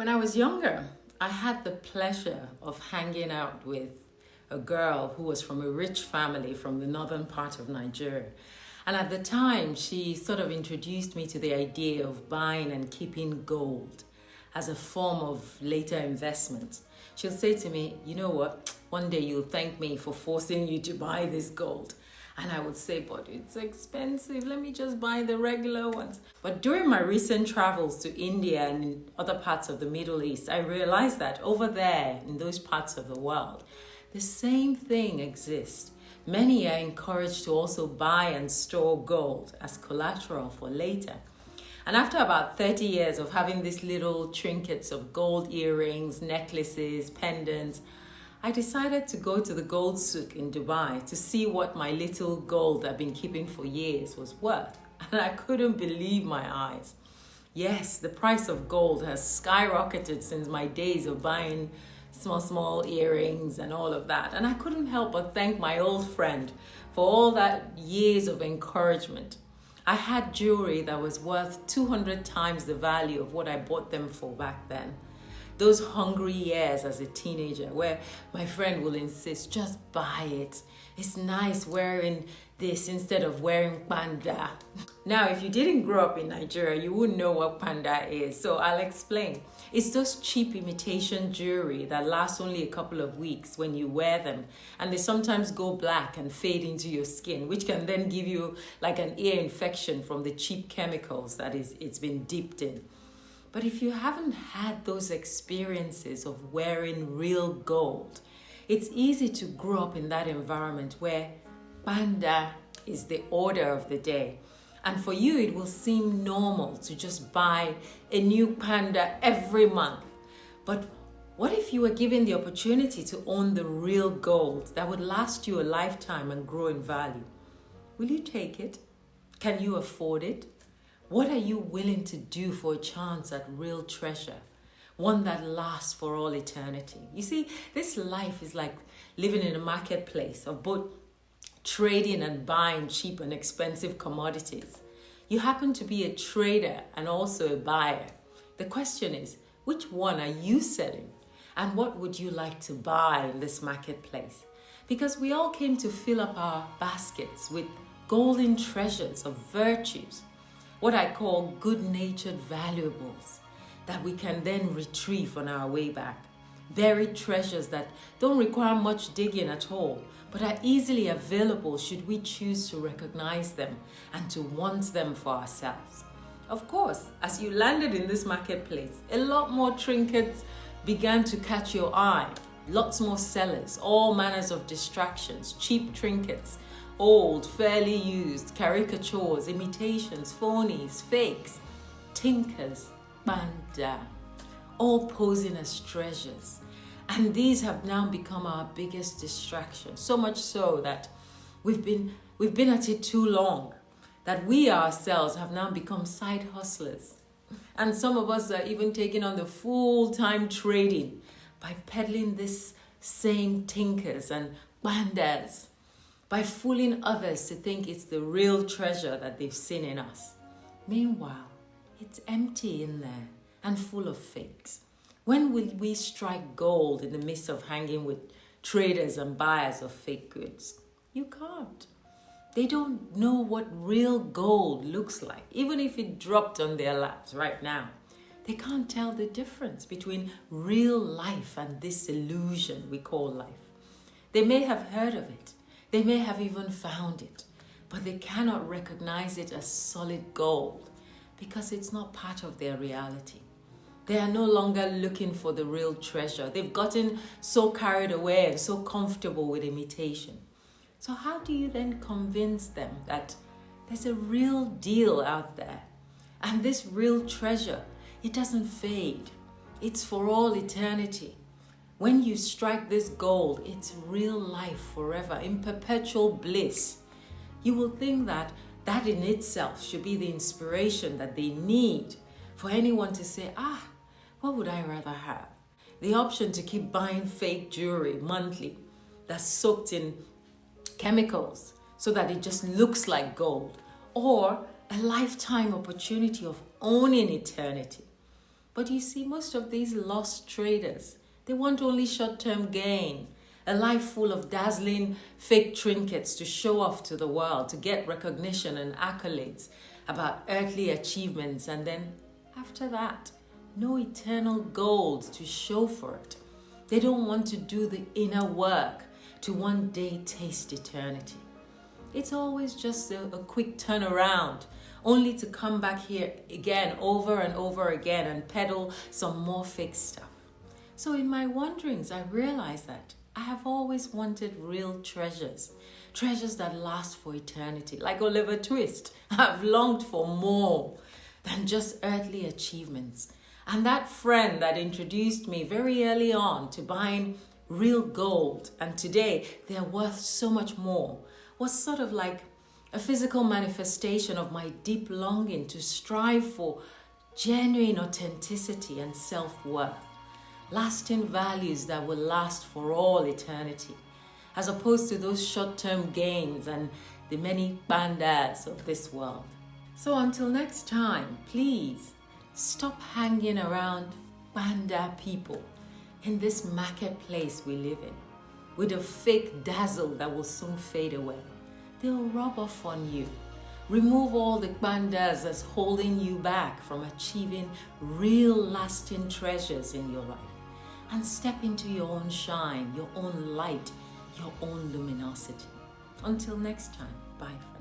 When I was younger, I had the pleasure of hanging out with a girl who was from a rich family from the northern part of Nigeria. And at the time, she sort of introduced me to the idea of buying and keeping gold as a form of later investment. She'll say to me, you know what, one day you'll thank me for forcing you to buy this gold. And I would say, but it's expensive. Let me just buy the regular ones. But during my recent travels to India and in other parts of the Middle East, I realized that over there in those parts of the world, the same thing exists. Many are encouraged to also buy and store gold as collateral for later. And after about 30 years of having these little trinkets of gold earrings, necklaces, pendants, I decided to go to the gold souk in Dubai to see what my little gold I've been keeping for years was worth. And I couldn't believe my eyes. Yes, the price of gold has skyrocketed since my days of buying small earrings and all of that. And I couldn't help but thank my old friend for all that years of encouragement. I had jewelry that was worth 200 times the value of what I bought them for back then. Those hungry years as a teenager where my friend will insist, just buy it. It's nice wearing this instead of wearing panda. Now, if you didn't grow up in Nigeria, you wouldn't know what panda is. So I'll explain. It's those cheap imitation jewelry that lasts only a couple of weeks when you wear them. And they sometimes go black and fade into your skin, which can then give you like an ear infection from the cheap chemicals that it's been dipped in. But if you haven't had those experiences of wearing real gold, it's easy to grow up in that environment where panda is the order of the day. And for you, it will seem normal to just buy a new panda every month. But what if you were given the opportunity to own the real gold that would last you a lifetime and grow in value? Will you take it? Can you afford it? What are you willing to do for a chance at real treasure? One that lasts for all eternity. You see, this life is like living in a marketplace of both trading and buying cheap and expensive commodities. You happen to be a trader and also a buyer. The question is, which one are you selling? And what would you like to buy in this marketplace? Because we all came to fill up our baskets with golden treasures of virtues, what I call good-natured valuables that we can then retrieve on our way back. Buried treasures that don't require much digging at all, but are easily available should we choose to recognize them and to want them for ourselves. Of course, as you landed in this marketplace, a lot more trinkets began to catch your eye. Lots more sellers, all manners of distractions, cheap trinkets, old, fairly used, caricatures, imitations, phonies, fakes, tinkers, panda, all posing as treasures. And these have now become our biggest distraction, so much so that we've been at it too long, that we ourselves have now become side hustlers. And some of us are even taking on the full-time trading by peddling this same tinkers and pandas, by fooling others to think it's the real treasure that they've seen in us. Meanwhile, it's empty in there and full of fakes. When will we strike gold in the midst of hanging with traders and buyers of fake goods? You can't. They don't know what real gold looks like, even if it dropped on their laps right now. They can't tell the difference between real life and this illusion we call life. They may have heard of it. They may have even found it, but they cannot recognize it as solid gold because it's not part of their reality. They are no longer looking for the real treasure. They've gotten so carried away and so comfortable with imitation. So how do you then convince them that there's a real deal out there? And this real treasure, it doesn't fade. It's for all eternity. When you strike this gold, it's real life forever, in perpetual bliss. You will think that in itself should be the inspiration that they need for anyone to say, what would I rather have? The option to keep buying fake jewelry monthly that's soaked in chemicals so that it just looks like gold, or a lifetime opportunity of owning eternity. But you see, most of these lost traders, they want only short-term gain, a life full of dazzling fake trinkets to show off to the world, to get recognition and accolades about earthly achievements, and then after that, no eternal gold to show for it. They don't want to do the inner work to one day taste eternity. It's always just a quick turnaround, only to come back here again over and over again and peddle some more fake stuff. So in my wanderings, I realized that I have always wanted real treasures, treasures that last for eternity. Like Oliver Twist, I've longed for more than just earthly achievements. And that friend that introduced me very early on to buying real gold, and today they're worth so much more, was sort of like a physical manifestation of my deep longing to strive for genuine authenticity and self-worth, lasting values that will last for all eternity, as opposed to those short-term gains and the many bandas of this world. So until next time, please stop hanging around banda people in this marketplace we live in with a fake dazzle that will soon fade away. They'll rub off on you. Remove all the bandas that's holding you back from achieving real lasting treasures in your life, and step into your own shine, your own light, your own luminosity. Until next time, bye for now.